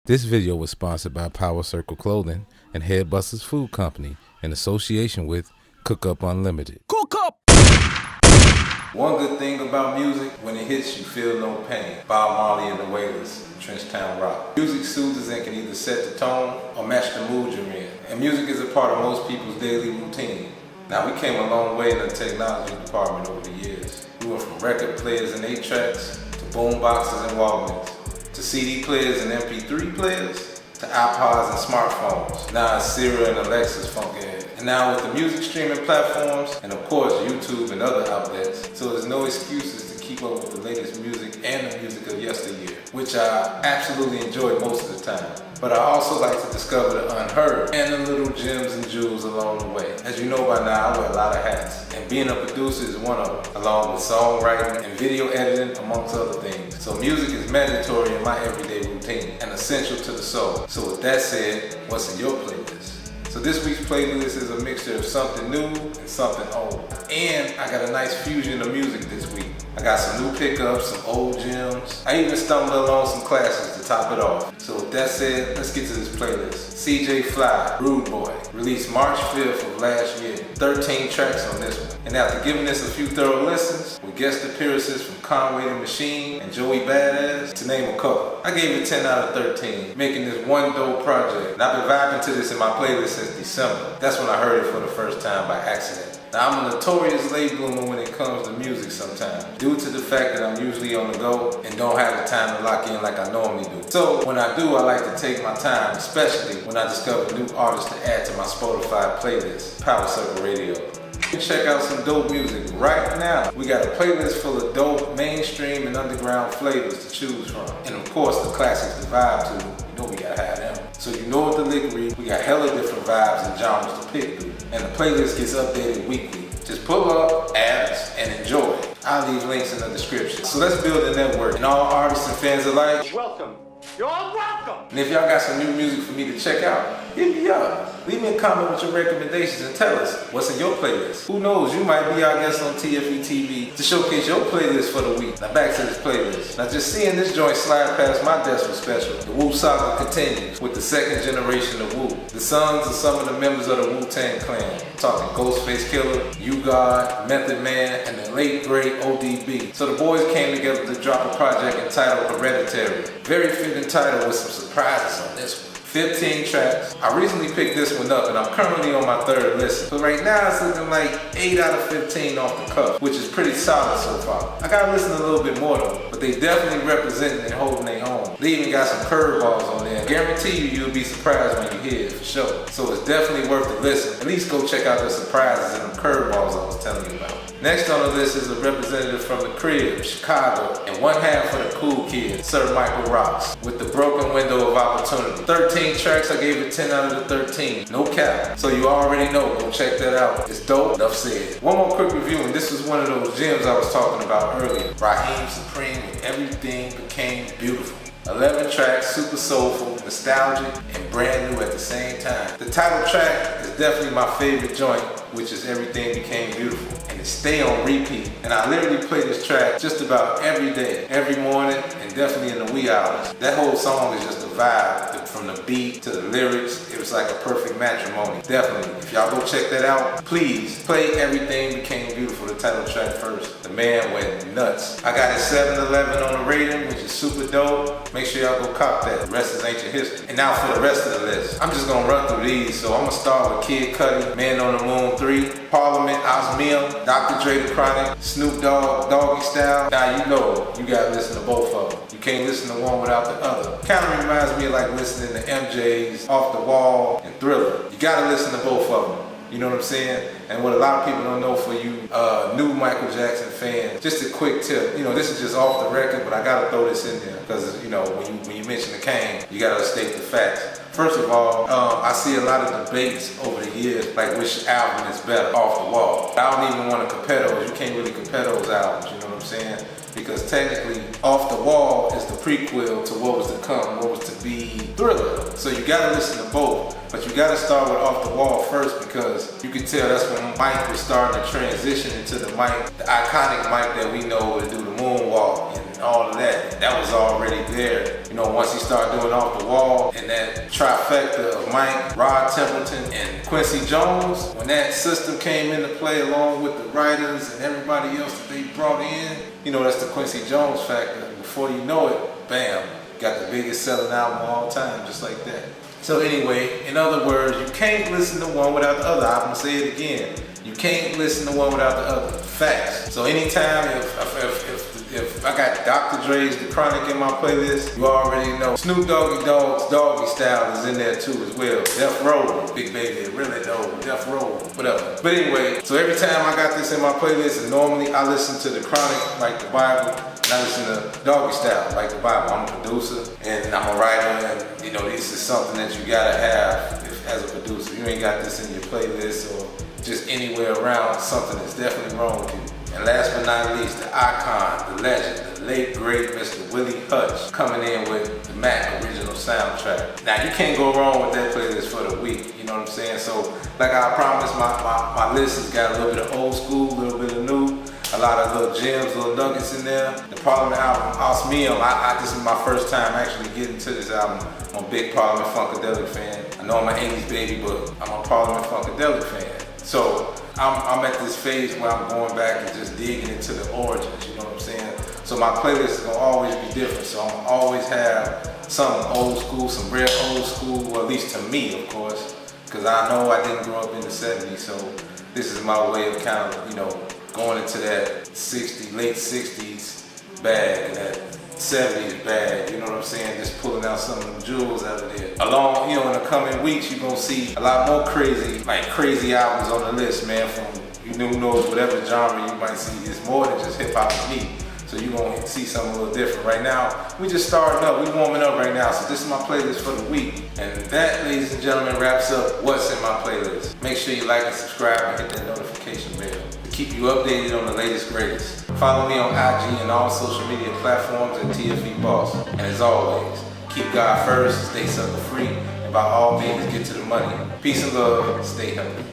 This video was sponsored by PowerCircle Clothing and Headbusters Food Company in association with Cook Up Unlimited. Cook up! One good thing about music, when it hits you feel no pain. Bob Marley and the Wailers, Trenchtown Rock. Music soothes and can either set the tone or match the mood you're in. And music is a part of most people's daily routine. Now, we came a long way in the technology department over the years. We went from record players and 8-tracks to boom boxes and Walkmans, to CD players and MP3 players, to iPods and smartphones. Now it's Siri and Alexa's funky head. And now with the music streaming platforms, and of course YouTube and other outlets, so there's no excuses to keep up with the latest music and the music of yesteryear, which I absolutely enjoy most of the time. But I also like to discover the unheard and the little gems and jewels along the way. As you know by now, I wear a lot of hats, and being a producer is one of them, along with songwriting and video editing, amongst other things. So music is mandatory in my everyday routine and essential to the soul. So with that said, what's in your playlist? So this week's playlist is a mixture of something new and something old. And I got a nice fusion of music this week. I got some new pickups, some old gems. I even stumbled along some classics to top it off. So with that said, let's get to this playlist. CJ Fly, Rude Boy, released March 5th of last year. 13 tracks on this one. And after giving this a few thorough listens, with guest appearances from Conway the Machine and Joey Badass, to name a couple, I gave it 10 out of 13, making this one dope project. And I've been vibing to this in my playlist since December. That's when I heard it for the first time by accident. Now, I'm a notorious late bloomer when it comes to music sometimes, due to the fact that I'm usually on the go and don't have the time to lock in like I normally do. So when I do, I like to take my time, especially when I discover new artists to add to my Spotify playlist, PowerCircle Radio. You can check out some dope music right now. We got a playlist full of dope, mainstream, and underground flavors to choose from. And of course, the classics to vibe to. You know we gotta have them. So you know what the lick read. We got hella different vibes and genres to pick through. And the playlist gets updated weekly. Just pull up, ads, and enjoy. I'll leave links in the description. So let's build a network. And all artists and fans alike, Welcome. You're all welcome. and if y'all got some new music for me to check out, hit me up. Leave me a comment with your recommendations and tell us what's in your playlist. Who knows, you might be our guest on TFE TV to showcase your playlist for the week. Now back to this playlist. Now just seeing this joint slide past my desk was special. The Wu saga continues with the second generation of Wu. The sons of some of the members of the Wu-Tang Clan. I'm talking Ghostface Killer, U-God, Method Man, and the late great ODB. So the boys came together to drop a project entitled Hereditary. Very fitting title with some surprises on this one. 15 tracks. I recently picked this one up and I'm currently on my third listen. So right now it's looking like 8 out of 15 off the cuff, which is pretty solid so far. I gotta listen a little bit more though, but they definitely representing and holding their own. They even got some curveballs on there. I guarantee you'll be surprised when you hear it for sure. So it's definitely worth the listen. At least go check out the surprises and the curveballs I was telling you about. Next on the list is a representative from the crib, Chicago, and one half for the cool kid, Sir Michael Rocks, with the broken window of opportunity. 13 tracks, I gave it 10 out of the 13. No cap. So you already know, go check that out. It's dope, enough said. One more quick review, and this was one of those gems I was talking about earlier. Raheem Supreme and Everything Became Beautiful. 11 tracks, super soulful, nostalgic, and brand new at the same time. The title track is definitely my favorite joint, which is Everything Became Beautiful. And it stay on repeat. And I literally play this track just about every day, every morning, and definitely in the wee hours. That whole song is just a vibe. From the beat to the lyrics, it was like a perfect matrimony. Definitely. If y'all go check that out, please play Everything Became Beautiful, the title track first. The man went nuts. I got it 7-11 on the rating, which is super dope. Make sure y'all go cop that. The rest is ancient history. And now for the rest of the list. I'm just gonna run through these. So I'm gonna start with Kid Cudi, Man on the Moon 3, Parliament, Osmium, Dr. Dre the Chronic, Snoop Dogg, Doggy Style. Now you know you gotta listen to both of them. You can't listen to one without the other. Kinda reminds me of like listening to MJ's, Off the Wall, and Thriller. You gotta listen to both of them. You know what I'm saying? And what a lot of people don't know for you new Michael Jackson fans, just a quick tip. You know, this is just off the record, but I gotta throw this in there because you know when you mention the Kane, you gotta state the facts. First of all, I see a lot of debates over the years, like which album is better, Off the Wall. I don't even want to compare those. You can't really compare those albums. You know what I'm saying? Because technically, Off the Wall is the prequel to what was to come, what was to be Thriller. So you gotta listen to both. But you gotta start with Off the Wall first because you can tell that's when Mike was starting to transition into the mic, the iconic mic that we know to do the moonwalk and all of that. That was already there. You know, once he started doing Off the Wall and that trifecta of Mike, Rod Templeton, and Quincy Jones, when that system came into play along with the writers and everybody else that they brought in, you know, that's the Quincy Jones factor. Before you know it, bam, got the biggest selling album of all time, just like that. So anyway, in other words, you can't listen to one without the other. I'm gonna say it again. You can't listen to one without the other. Facts. So anytime if I got Dr. Dre's The Chronic in my playlist, you already know Snoop Doggy Dogg's Doggy Style is in there too as well. Death Row, Big Baby, really though, Death Row, whatever. But anyway, so every time I got this in my playlist, and normally I listen to The Chronic like the Bible, and I listen to Doggy Style like the Bible. I'm a producer and I'm a writer, and you know, this is something that you gotta have as a producer. You ain't got this in your playlist or just anywhere around, something is definitely wrong with you. And last but not least, the icon, the legend, the late great Mr. Willie Hutch coming in with the Mac original soundtrack. Now you can't go wrong with that playlist for the week, you know what I'm saying? So like I promised, my list has got a little bit of old school, a little bit of new, a lot of little gems, little nuggets in there. The Parliament album, Osmium, this is my first time actually getting to this album. I'm a big Parliament Funkadelic fan. I know I'm an 80s baby, but I'm a Parliament Funkadelic fan. So I'm at this phase where I'm going back and just digging into the origins, you know what I'm saying? So my playlist is gonna always be different. So I'm gonna always have some old school, some real old school, well, at least to me, of course, because I know I didn't grow up in the 70s. So this is my way of kind of, you know, going into that late 60s bag and that 70s bag, you know what I'm saying? Just pulling out some of them jewels out of there. Along, you know, in the coming weeks, you're gonna see a lot more crazy albums on the list, man, from who knows whatever genre you might see. It's more than just hip hop to me. So you're gonna see something a little different. Right now, we just starting up, we warming up right now. So this is my playlist for the week. And that, ladies and gentlemen, wraps up what's in my playlist. Make sure you like and subscribe and hit that notification bell to keep you updated on the latest greatest. Follow me on IG and all social media platforms at TFE Boss. And as always, keep God first, stay sucker free, and by all means get to the money. Peace and love, stay healthy.